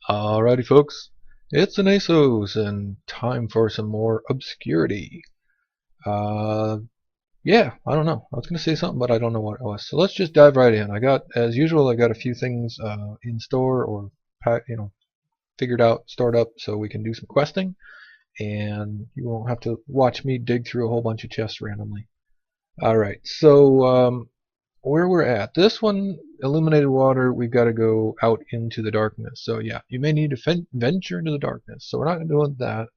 Alrighty folks, it's an ASOS and time for some more Obscurity. Uh, yeah, I don't know. I was going to say something, but I don't know what it was. So let's just dive right in. As usual, I got a few things in store or figured out, stored up, so we can do some questing, and you won't have to watch me dig through a whole bunch of chests randomly. Alright, so where we're at. This one, illuminated water, we've got to go out into the darkness. So yeah, you may need to venture into the darkness. So we're not doing that.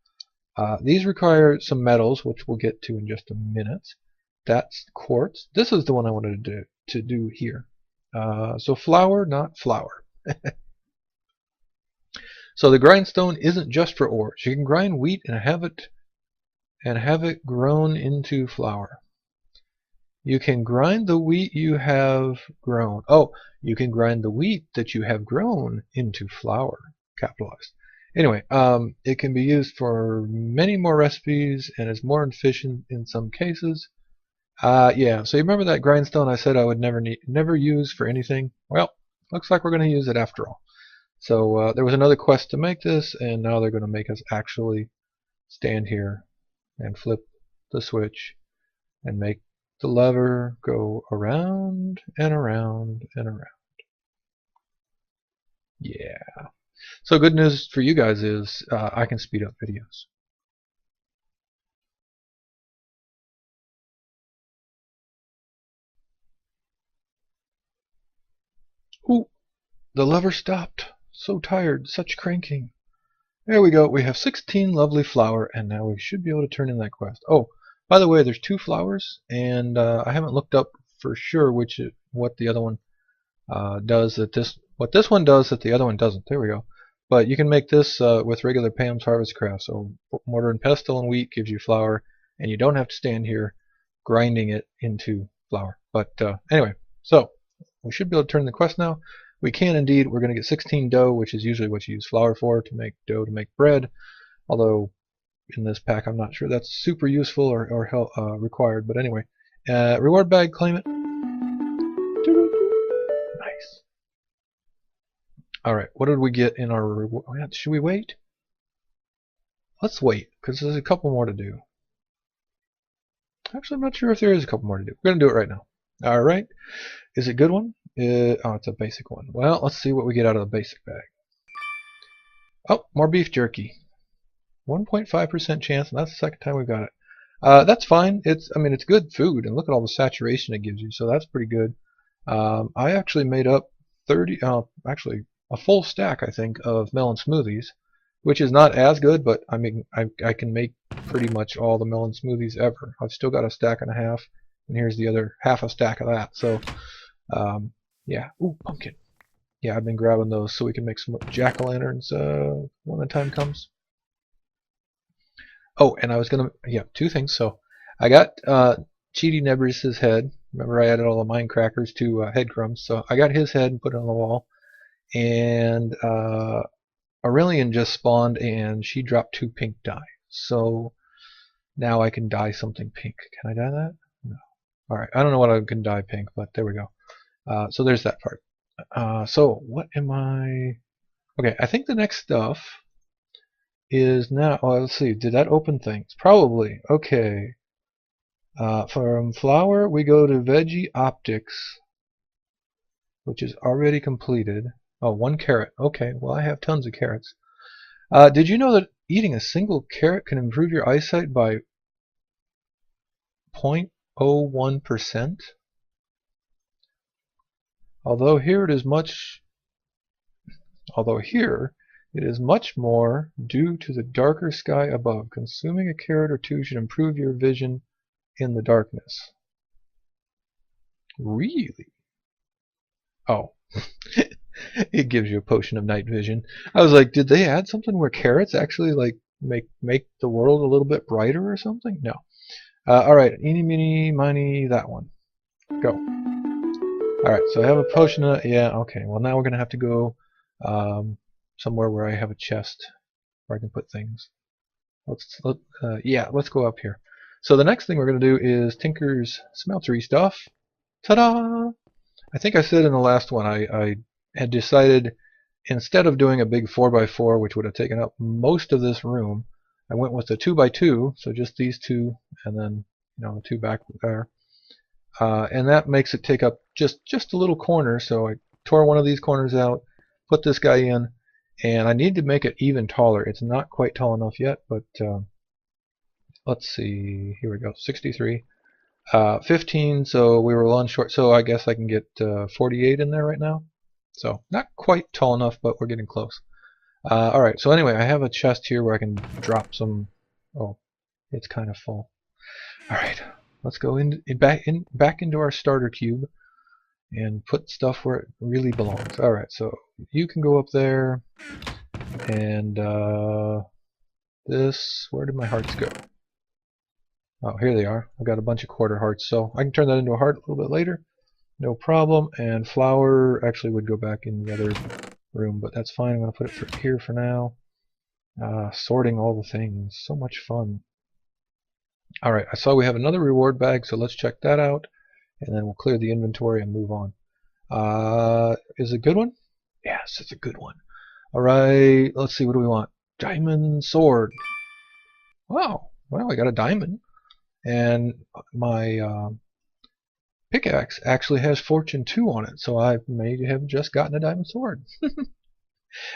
These require some metals, which we'll get to in just a minute. That's quartz. This is the one I wanted to do here. So flour, not flour. So the grindstone isn't just for ores. You can grind wheat and have it grown into flour. You can grind the wheat you have grown. Oh, you can grind the wheat that you have grown into flour, capitalized. Anyway, it can be used for many more recipes and is more efficient in some cases. Yeah, so you remember that grindstone I said I would never use for anything? Well, looks like we're going to use it after all. So there was another quest to make this, and now they're going to make us actually stand here and flip the switch and make the lever go around and around and around. Yeah. So good news for you guys is I can speed up videos. Ooh, the lever stopped. So tired, such cranking. There we go. We have 16 lovely flour, and now we should be able to turn in that quest. Oh, by the way, there's 2 flowers, and I haven't looked up for sure what the other one does what this one does that the other one doesn't. There we go. But you can make this with regular Pam's Harvest Craft. So mortar and pestle and wheat gives you flour, and you don't have to stand here grinding it into flour. But anyway, so we should be able to turn the quest now. We can indeed. We're going to get 16 dough, which is usually what you use flour for, to make dough to make bread. Although in this pack I'm not sure that's super useful or required. But anyway, reward bag, claim it. Nice. Alright, what did we get in our reward? Should we wait? Let's wait, because there's a couple more to do. Actually, I'm not sure if there is a couple more to do. We're going to do it right now. Alright. Is it a good one? Oh, it's a basic one. Well, let's see what we get out of the basic bag. Oh, more beef jerky. 1.5% chance, and that's the second time we've got it. That's fine. It's good food, and look at all the saturation it gives you, so that's pretty good. I actually made up actually a full stack, I think, of melon smoothies, which is not as good, but I mean, I can make pretty much all the melon smoothies ever. I've still got a stack and a half, and here's the other half a stack of that. So, yeah. Ooh, pumpkin. Yeah, I've been grabbing those so we can make some jack-o'-lanterns when the time comes. Oh, and I was gonna, yeah, 2 things. So, I got Cheaty Nebris's head. Remember, I added all the mine crackers to head crumbs, so I got his head and put it on the wall. And Aurelian just spawned, and she dropped 2 pink dye. So now I can dye something pink. Can I dye that? No. All right. I don't know what I can dye pink, but there we go. So there's that part. So what am I? Okay, I think the next stuff is now. Oh, let's see. Did that open things? Probably. Okay. From flour, we go to veggie optics, which is already completed. Oh, 1 carrot. Okay, well, I have tons of carrots. Did you know that eating a single carrot can improve your eyesight by 0.01%? Although here it is much more due to the darker sky above. Consuming a carrot or 2 should improve your vision in the darkness. Really? Oh. It gives you a potion of night vision. I was like, did they add something where carrots actually like make the world a little bit brighter or something? No. Alright, eeny, meeny, miny, that one. Go. Alright, so I have a potion of, yeah, okay. Well, now we're going to have to go somewhere where I have a chest where I can put things. Let's go up here. So the next thing we're going to do is Tinker's smeltery stuff. Ta-da! I think I said in the last one I had decided instead of doing a big 4x4, which would have taken up most of this room, I went with the 2x2, so just these two, and then the two back there. And that makes it take up just a little corner, so I tore one of these corners out, put this guy in, and I need to make it even taller. It's not quite tall enough yet, but let's see, here we go, 63. 15, so we were one short, so I guess I can get 48 in there right now. So not quite tall enough, but we're getting close. Alright, so anyway, I have a chest here where I can drop some. Oh, it's kind of full. Alright, let's go back into our starter cube and put stuff where it really belongs. Alright, so you can go up there, and this, where did my hearts go? Oh, here they are. I've got a bunch of quarter hearts, so I can turn that into a heart a little bit later. No problem. And flour actually would go back in the other room, but that's fine. I'm going to put it here for now. Sorting all the things. So much fun. Alright, I saw we have another reward bag, so let's check that out. And then we'll clear the inventory and move on. Is it a good one? Yes, it's a good one. Alright, let's see, what do we want? Diamond sword. Wow, well, I got a diamond. And my pickaxe actually has Fortune 2 on it, so I may have just gotten a diamond sword.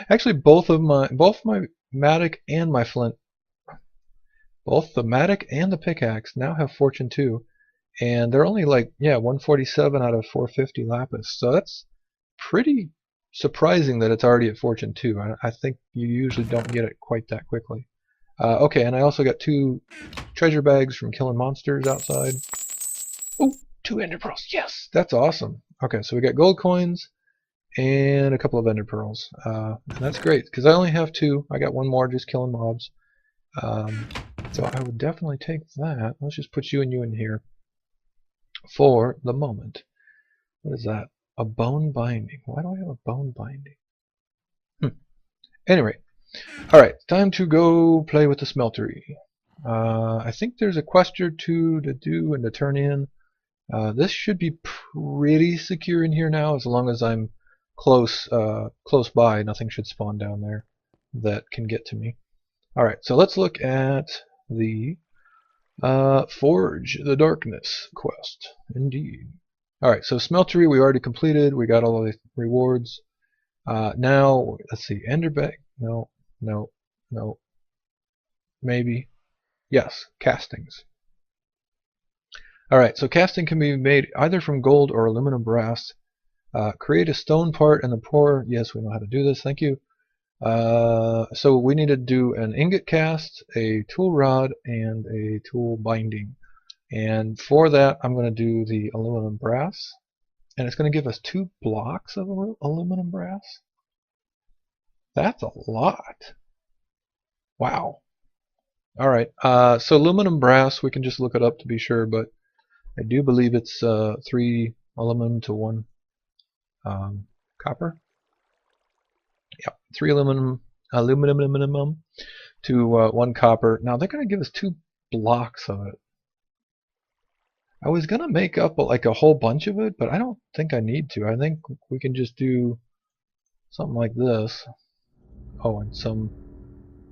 Actually, both my Matic and my flint, both the Matic and the pickaxe now have Fortune 2, and they're only like 147 out of 450 lapis, so that's pretty surprising that it's already at Fortune 2. I think you usually don't get it quite that quickly. Okay, and I also got 2 treasure bags from killing monsters outside. Oh, 2 ender pearls. Yes, that's awesome. Okay, so we got gold coins and a couple of ender pearls. And that's great, because I only have 2. I got 1 more just killing mobs. So I would definitely take that. Let's just put you and you in here for the moment. What is that? A bone binding. Why do I have a bone binding? Anyway. Alright, time to go play with the smeltery. I think there's a quest or 2 to do and to turn in. This should be pretty secure in here now, as long as I'm close by. Nothing should spawn down there that can get to me. Alright, so let's look at the Forge the Darkness quest. Indeed. Alright, so smeltery we already completed. We got all the rewards. Now, let's see, ender bag. No. Maybe. Yes, castings. Alright, so casting can be made either from gold or aluminum brass. Create a stone part and the pour. Yes, we know how to do this. Thank you. So we need to do an ingot cast, a tool rod, and a tool binding. And for that, I'm going to do the aluminum brass. And it's going to give us 2 blocks of aluminum brass. That's a lot. Wow. Alright, so aluminum brass, we can just look it up to be sure, but I do believe it's 3 aluminum to 1 copper. Yeah, 3 aluminum to 1 copper. Now they're going to give us 2 blocks of it. I was going to make up like a whole bunch of it, but I don't think I need to. I think we can just do something like this. Oh, and some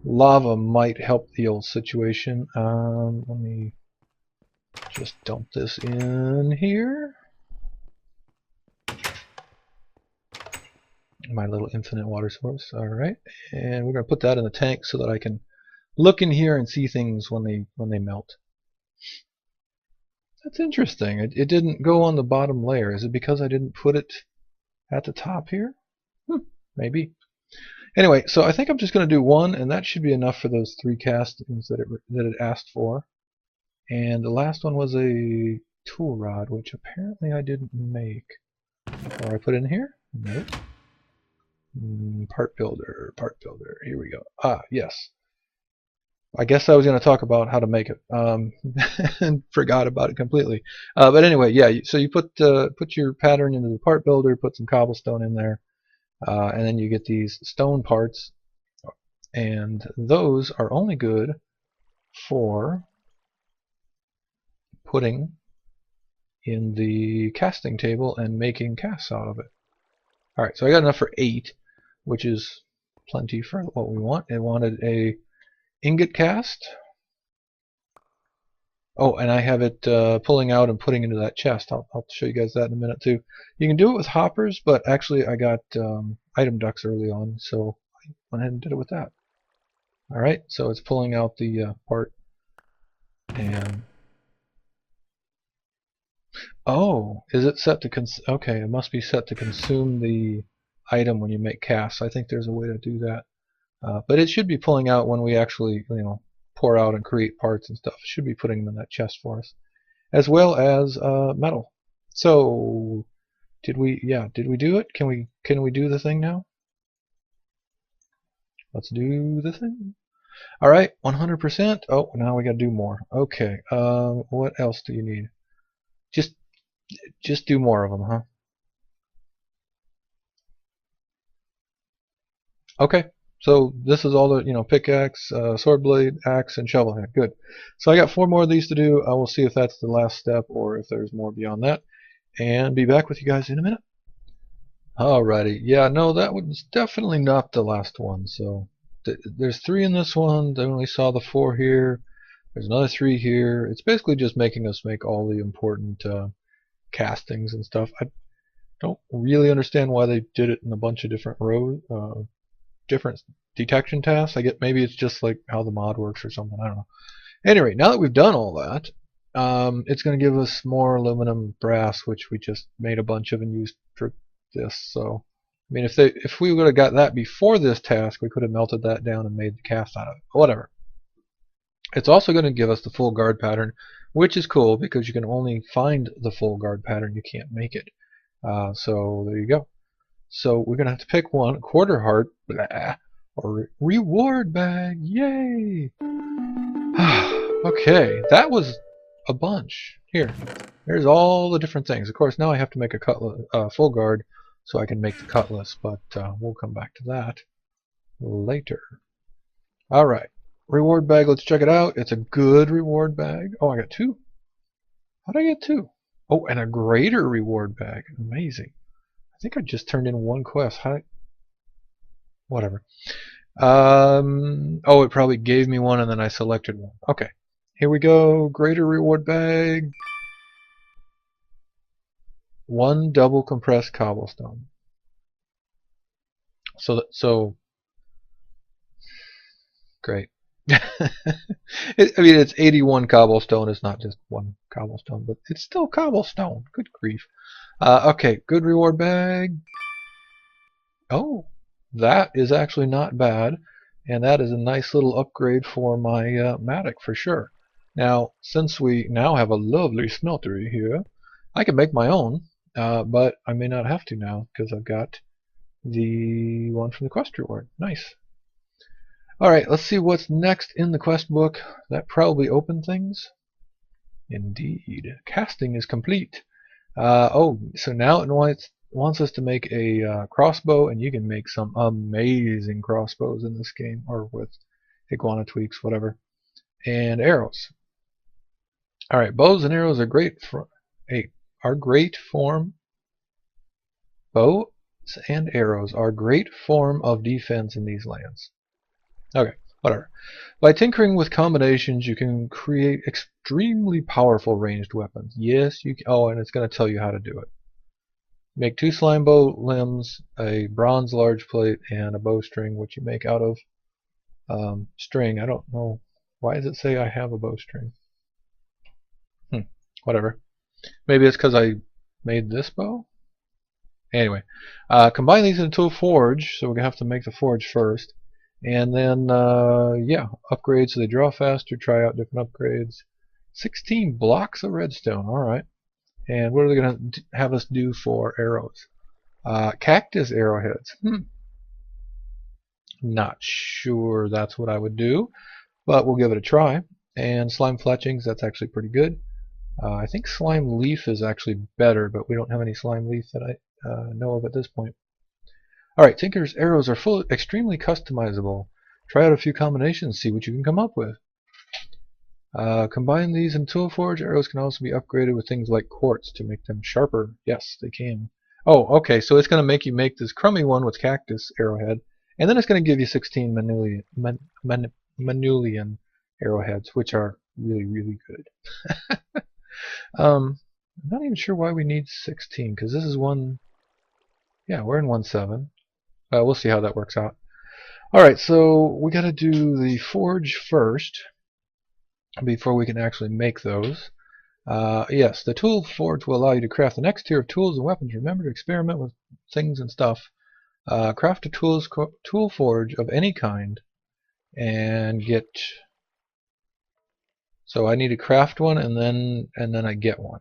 lava might help the old situation. Let me just dump this in here. My little infinite water source. Alright, and we're going to put that in the tank so that I can look in here and see things when they melt. That's interesting. It didn't go on the bottom layer. Is it because I didn't put it at the top here? Maybe. Anyway, so I think I'm just going to do 1, and that should be enough for those 3 castings that it asked for. And the last one was a tool rod, which apparently I didn't make. Or I put in here? Nope. Part builder. Here we go. Ah, yes. I guess I was going to talk about how to make it, and forgot about it completely. But anyway, yeah. So you put your pattern into the part builder, put some cobblestone in there, and then you get these stone parts, and those are only good for putting in the casting table and making casts out of it. Alright, so I got enough for 8. which is plenty for what we want. It wanted a ingot cast. Oh, and I have it pulling out and putting into that chest. I'll show you guys that in a minute too. You can do it with hoppers, but actually I got item ducts early on, so I went ahead and did it with that. Alright, so it's pulling out the part. And oh, is it set to okay, it must be set to consume the item when you make casts. I think there's a way to do that. But it should be pulling out when we actually, pour out and create parts and stuff. It should be putting them in that chest for us, as well as metal. So, did we do it? Can we do the thing now? Let's do the thing. All right, 100%. Oh, now we got to do more. Okay. What else do you need? Just do more of them, huh? Okay. So this is all the, pickaxe, sword blade, axe, and shovel head. Good. So I got 4 more of these to do. I will see if that's the last step or if there's more beyond that, and be back with you guys in a minute. Alrighty. Yeah, no, that was definitely not the last one. So there's 3 in this one. I only saw the 4 here. There's another 3 here. It's basically just making us make all the important castings and stuff. I don't really understand why they did it in a bunch of different rows. Different detection tasks. I get maybe it's just like how the mod works or something. I don't know. Anyway, now that we've done all that, it's going to give us more aluminum brass, which we just made a bunch of and used for this. So, I mean, if we would have got that before this task, we could have melted that down and made the cast out of it. Whatever. It's also going to give us the full guard pattern, which is cool because you can only find the full guard pattern. You can't make it. So there you go. So we're going to have to pick one. Quarter heart, blah, or reward bag. Yay! Okay, that was a bunch. Here's all the different things. Of course, now I have to make a cutlass, full guard so I can make the cutlass, but we'll come back to that later. Alright, reward bag, let's check it out. It's a good reward bag. Oh, I got 2. How did I get 2? Oh, and a greater reward bag. Amazing. I think I just turned in 1 quest. Whatever. Oh, it probably gave me one and then I selected one. Okay. Here we go. Greater reward bag. 1 double compressed cobblestone. So great. I mean, it's 81 cobblestone. It's not just 1 cobblestone, but it's still cobblestone. Good grief. Okay, good reward bag. Oh, that is actually not bad, and that is a nice little upgrade for my Matic for sure. Now, since we now have a lovely smeltery here, I can make my own, but I may not have to now because I've got the one from the quest reward. Nice. Alright, let's see what's next in the quest book. That probably opened things. Indeed. Casting is complete. Oh, so now it wants us to make a crossbow, and you can make some amazing crossbows in this game, or with iguana tweaks, whatever. And arrows. Alright, bows and arrows are great bows and arrows are great form of defense in these lands. Okay, whatever. By tinkering with combinations, you can create extremely powerful ranged weapons. Yes, you can. Oh, and it's going to tell you how to do it. Make 2 slime bow limbs, a bronze large plate, and a bowstring, which you make out of string. I don't know. Why does it say I have a bowstring? Whatever. Maybe it's because I made this bow? Anyway, combine these into a forge, so we're going to have to make the forge first. And then, yeah, upgrades so they draw faster, try out different upgrades. 16 blocks of redstone, alright. And what are they going to have us do for arrows? Cactus arrowheads. Not sure that's what I would do, but we'll give it a try. And slime fletchings, that's actually pretty good. I think slime leaf is actually better, but we don't have any slime leaf that I know of at this point. Alright, Tinker's arrows are extremely customizable. Try out a few combinations, see what you can come up with. Combine these in Tool Forge. Arrows can also be upgraded with things like quartz to make them sharper. Yes, they can. Oh, okay, so it's going to make you make this crummy one with cactus arrowhead, and then it's going to give you 16 manulian arrowheads, which are really, really good. I'm not even sure why we need 16, because this is one... Yeah, we're in 1.7. We'll see how that works out. Alright, so we got to do the forge first, before we can actually make those. Yes, the tool forge will allow you to craft the next tier of tools and weapons. Remember to experiment with things and stuff. Craft a tool forge of any kind and get... So I need to craft one and then I get one.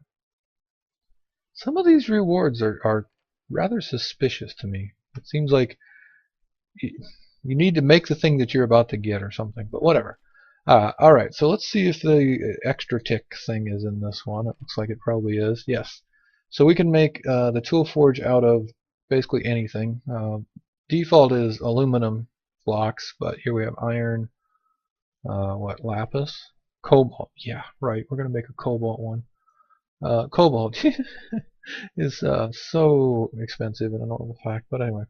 Some of these rewards are rather suspicious to me. It seems like you need to make the thing that you're about to get or something, but whatever. Alright, so let's see if the extra tick thing is in this one. It looks like it probably is. Yes. So we can make the tool forge out of basically anything. Default is aluminum blocks, but here we have iron, what, lapis? Cobalt. Yeah, right. We're going to make a cobalt one. Cobalt is so expensive, and I don't know the fact, but anyway.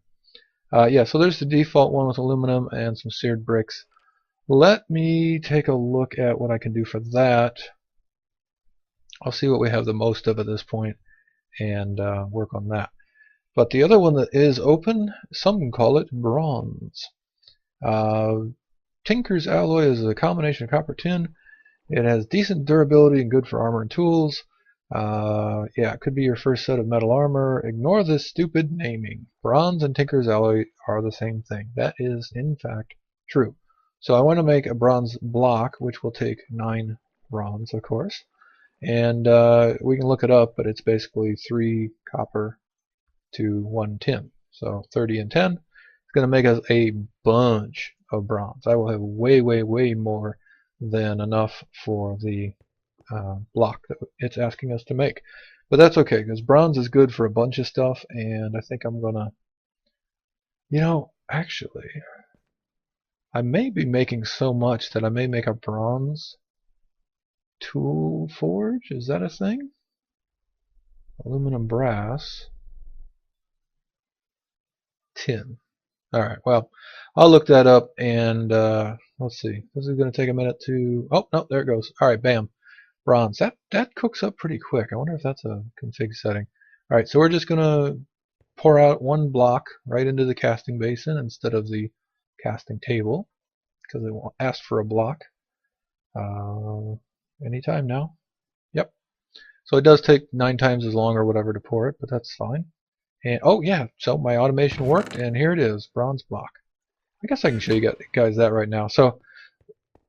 Yeah, so there's the default one with aluminum and some seared bricks. Let me take a look at what I can do for that. I'll see what we have the most of at this point and work on that. But the other one that is open, some call it bronze. Tinker's alloy is a combination of copper tin. It has decent durability and good for armor and tools. Yeah, it could be your first set of metal armor. Ignore this stupid naming. Bronze and Tinker's alloy are the same thing. That is, in fact, true. So I want to make a bronze block, which will take 9 bronze, of course. And we can look it up, but it's basically 3 copper to 1 tin. So 30 and 10. It's going to make us a bunch of bronze. I will have way, way, way more than enough for the block that it's asking us to make. But that's okay, because bronze is good for a bunch of stuff, and I think I'm going to... actually... I may be making so much that I may make a bronze tool forge. Is that a thing? Aluminum, brass, tin. Alright, well, I'll look that up and let's see. This is going to take a minute to... Oh, no, there it goes. Alright, bam. Bronze. That cooks up pretty quick. I wonder if that's a config setting. Alright, so we're just going to pour out 1 block right into the casting basin instead of the casting table, because it won't ask for a block. Anytime now. Yep. So it does take 9 times as long or whatever to pour it, but that's fine. And oh yeah, so my automation worked, and here it is, bronze block. I guess I can show you guys that right now. So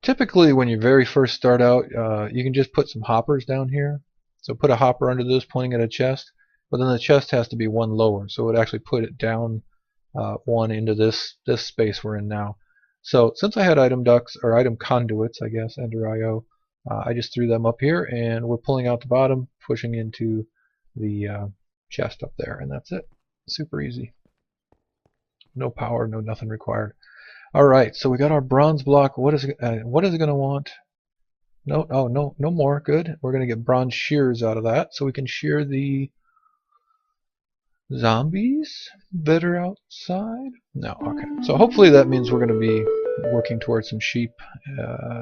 typically when you very first start out, you can just put some hoppers down here. So put a hopper under this pointing at a chest, but then the chest has to be 1 lower, so it would actually put it down 1 into this space we're in now. So since I had item ducts, or item conduits, I guess, Ender IO, I just threw them up here, and we're pulling out the bottom, pushing into the chest up there, and that's it. Super easy. No power, no nothing required. Alright, so we got our bronze block. What is it going to want? No, oh, no more. Good. We're going to get bronze shears out of that, so we can shear the zombies that are outside? No, okay. So hopefully that means we're going to be working towards some sheep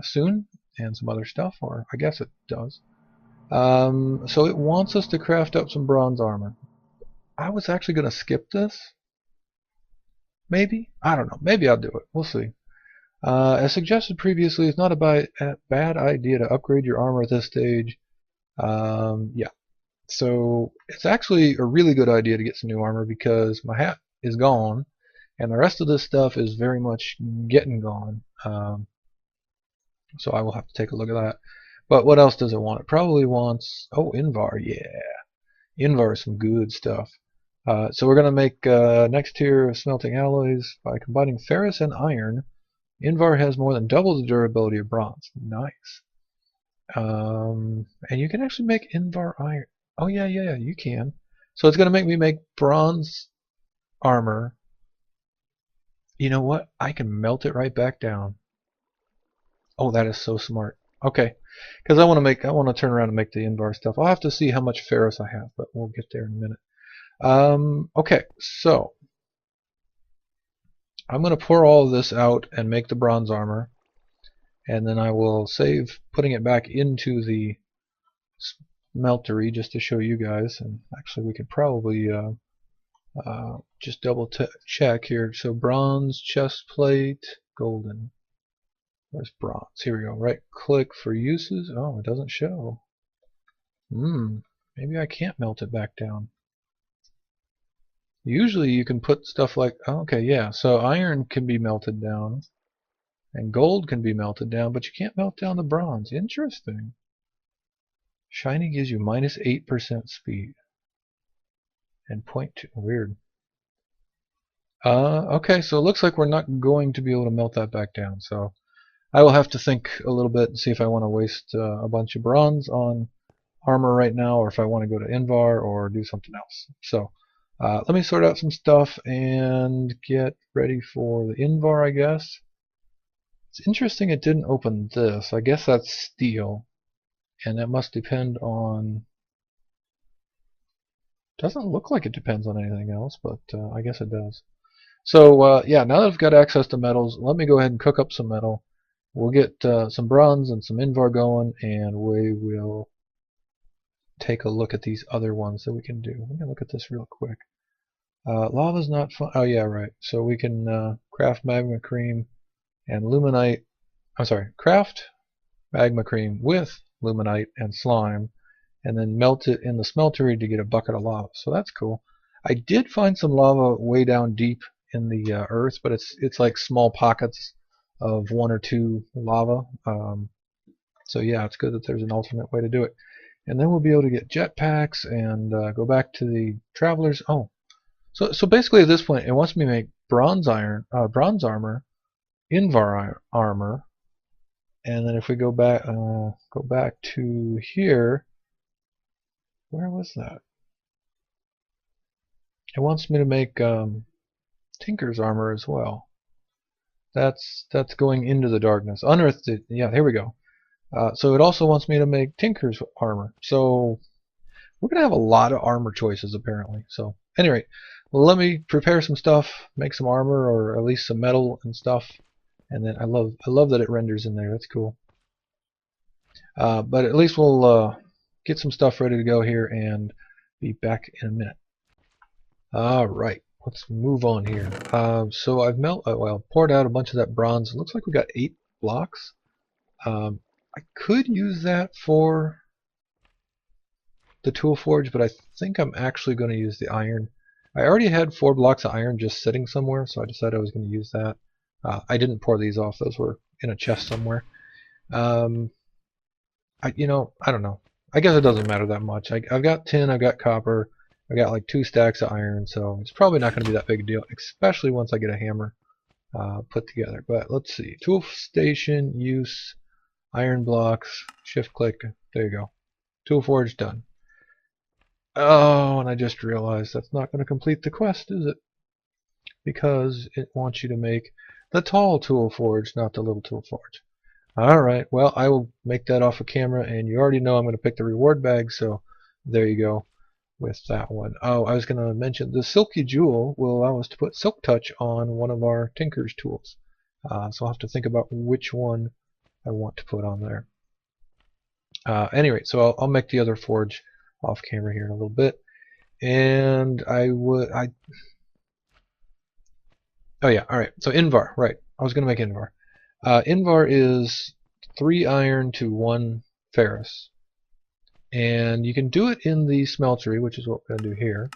soon, and some other stuff, or I guess it does. So it wants us to craft up some bronze armor. I was actually going to skip this. Maybe? I don't know. Maybe I'll do it. We'll see. As suggested previously, it's not a bad idea to upgrade your armor at this stage. Yeah. So it's actually a really good idea to get some new armor, because my hat is gone, and the rest of this stuff is very much getting gone. So I will have to take a look at that. But what else does it want? It probably wants... Oh, Invar, yeah. Invar is some good stuff. So we're going to make next tier of smelting alloys by combining ferrous and iron. Invar has more than double the durability of bronze. Nice. And you can actually make Invar iron. Oh yeah, you can. So it's going to make me make bronze armor. You know what? I can melt it right back down. Oh, that is so smart. Okay, because I want to turn around and make the Invar stuff. I'll have to see how much ferrous I have, but we'll get there in a minute. Okay, so I'm going to pour all of this out and make the bronze armor, and then I will save putting it back into the smeltery just to show you guys. And actually, we could probably just double check here. So bronze chest plate, golden. Where's bronze? Here we go. Right click for uses. Oh, it doesn't show. Maybe I can't melt it back down. Usually you can put stuff like, oh, okay, yeah, so iron can be melted down and gold can be melted down, but you can't melt down the bronze. Interesting. Shiny gives you minus 8% speed and 0.2. Weird. Okay, so it looks like we're not going to be able to melt that back down, so I will have to think a little bit and see if I want to waste a bunch of bronze on armor right now, or if I want to go to Invar or do something else. So let me sort out some stuff and get ready for the Invar, I guess. It's interesting it didn't open this. I guess that's steel, and that must depend on... Doesn't look like it depends on anything else, but I guess it does. So yeah, now that I've got access to metals, let me go ahead and cook up some metal. We'll get some bronze and some Invar going, and we will take a look at these other ones that we can do. Let me look at this real quick. Lava's not fun. Oh yeah, right. So we can craft magma cream and luminite. I'm sorry, craft magma cream with luminite and slime, and then melt it in the smeltery to get a bucket of lava. So that's cool. I did find some lava way down deep in the earth, but it's like small pockets of 1 or 2 lava. So yeah, it's good that there's an alternate way to do it. And then we'll be able to get jetpacks and go back to the travelers. Oh, so basically at this point, it wants me to make bronze armor, Invar armor, and then if we go back to here, where was that? It wants me to make Tinker's armor as well. That's going into the darkness. Unearthed it. Yeah, here we go. So it also wants me to make Tinker's armor. So we're going to have a lot of armor choices apparently. So anyway, well, let me prepare some stuff, make some armor or at least some metal and stuff. And then I love that it renders in there. That's cool. But at least we'll get some stuff ready to go here and be back in a minute. Alright, let's move on here. So I've poured out a bunch of that bronze. It looks like we got 8 blocks. I could use that for the tool forge, but I think I'm actually going to use the iron. I already had 4 blocks of iron just sitting somewhere, so I decided I was going to use that. I didn't pour these off; those were in a chest somewhere. I don't know. I guess it doesn't matter that much. I've got tin, I've got copper, I've got like 2 stacks of iron, so it's probably not going to be that big a deal, especially once I get a hammer put together. But let's see. Tool station, use, iron blocks, shift click, there you go. Tool forge done. Oh, and I just realized that's not going to complete the quest, is it? Because it wants you to make the tall tool forge, not the little tool forge. Alright, well, I will make that off of camera, and you already know I'm going to pick the reward bag, so there you go with that one. Oh, I was going to mention the Silky Jewel will allow us to put Silk Touch on one of our Tinker's tools. So I'll have to think about which one I want to put on there. Anyway, so I'll make the other forge off camera here in a little bit. And oh yeah, alright, so Invar, right. I was going to make Invar. Invar is 3 iron to 1 ferrous. And you can do it in the smeltery, which is what we're going to do here.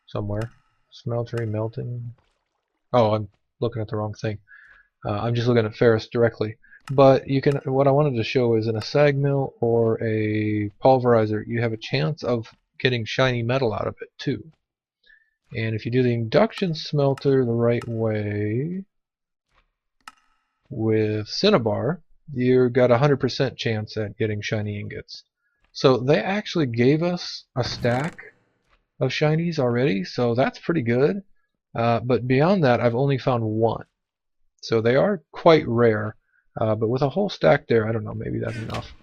Somewhere. Smeltery, melting. Oh, I'm looking at the wrong thing. I'm just looking at ferrous directly. But you can. What I wanted to show is in a sag mill or a pulverizer, you have a chance of getting shiny metal out of it too. And if you do the induction smelter the right way with Cinnabar, you've got a 100% chance at getting shiny ingots. So they actually gave us a stack of shinies already, so that's pretty good. But beyond that, I've only found 1. So they are quite rare. But with a whole stack there, I don't know, maybe that's enough.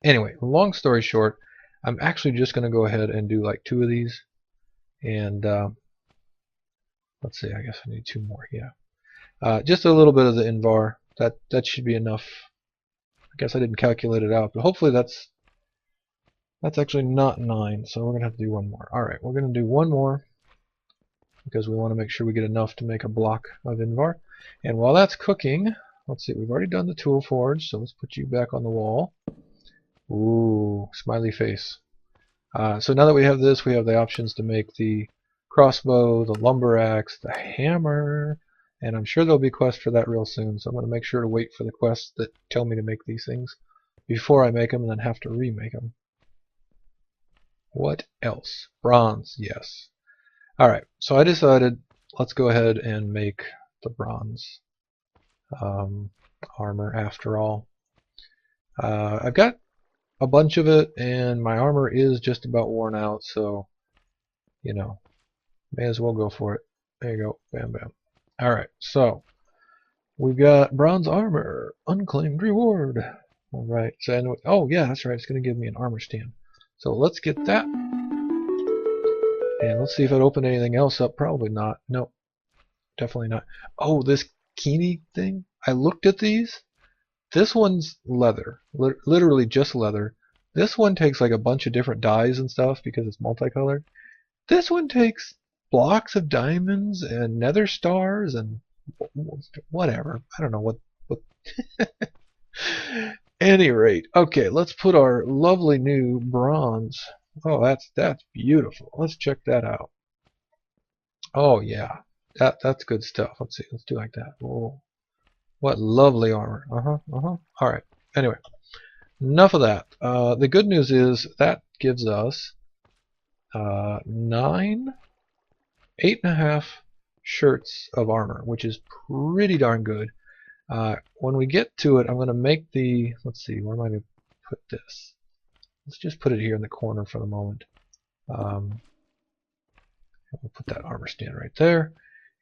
Anyway, long story short, I'm actually just going to go ahead and do like 2 of these. And let's see, I guess I need 2 more. Yeah. Just a little bit of the Invar. That should be enough. I guess I didn't calculate it out, but hopefully that's actually not 9, so we're going to have to do 1 more. Alright, we're going to do 1 more because we want to make sure we get enough to make a block of Invar. And while that's cooking, let's see, we've already done the tool forge, so let's put you back on the wall. Ooh, smiley face. So now that we have this, we have the options to make the crossbow, the lumber axe, the hammer, and I'm sure there'll be quests for that real soon, so I'm going to make sure to wait for the quests that tell me to make these things before I make them and then have to remake them. What else? Bronze, yes. Alright, so I decided let's go ahead and make the bronze armor after all. I've got a bunch of it, and my armor is just about worn out, so, you know, may as well go for it. There you go. Bam, bam. Alright, so we've got bronze armor, unclaimed reward. Alright, so anyway, oh yeah, that's right, it's going to give me an armor stand. So let's get that. And let's see if it opened anything else up. Probably not. Nope. Definitely not. Oh, this Kini thing? I looked at these. This one's leather. Literally just leather. This one takes like a bunch of different dyes and stuff because it's multicolored. This one takes blocks of diamonds and nether stars and whatever. I don't know what Any rate, okay, let's put our lovely new bronze. Oh, that's beautiful. Let's check that out. Oh yeah, that's good stuff. Let's see. Let's do like that. Whoa, what lovely armor. All right. Anyway, enough of that. The good news is that gives us 8.5 shirts of armor, which is pretty darn good. When we get to it, I'm going to make the. Let's see. Where am I going to put this? Let's just put it here in the corner for the moment. We'll put that armor stand right there.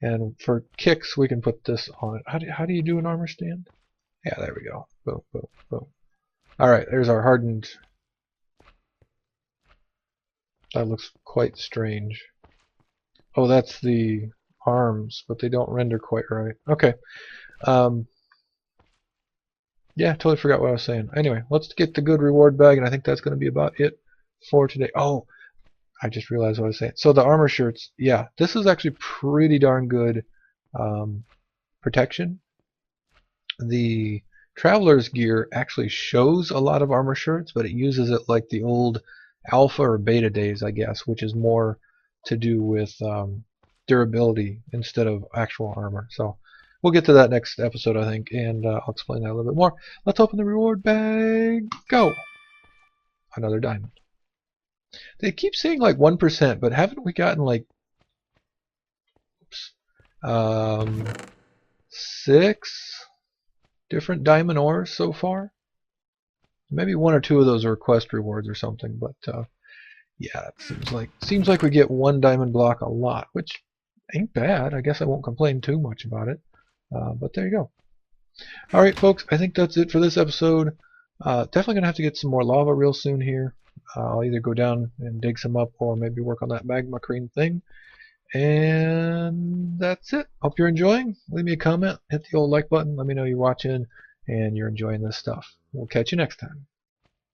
And for kicks, we can put this on it. How do you do an armor stand? Yeah, there we go. Boom, boom, boom. Alright, there's our hardened. That looks quite strange. Oh, that's the arms, but they don't render quite right. Okay. Yeah, totally forgot what I was saying. Anyway, let's get the good reward bag, and I think that's going to be about it for today. Oh, I just realized what I was saying. So the armor shirts, yeah, this is actually pretty darn good protection. The Traveler's gear actually shows a lot of armor shirts, but it uses it like the old alpha or beta days, I guess, which is more to do with durability instead of actual armor. So we'll get to that next episode, I think, and I'll explain that a little bit more. Let's open the reward bag. Go! Another diamond. They keep saying like 1%, but haven't we gotten like 6 different diamond ores so far? Maybe 1 or 2 of those are quest rewards or something, but yeah, it seems like we get 1 diamond block a lot, which ain't bad. I guess I won't complain too much about it. But there you go. Alright folks, I think that's it for this episode. Definitely gonna have to get some more lava real soon here. I'll either go down and dig some up or maybe work on that magma cream thing. And that's it. Hope you're enjoying. Leave me a comment, hit the old like button, let me know you're watching and you're enjoying this stuff. We'll catch you next time.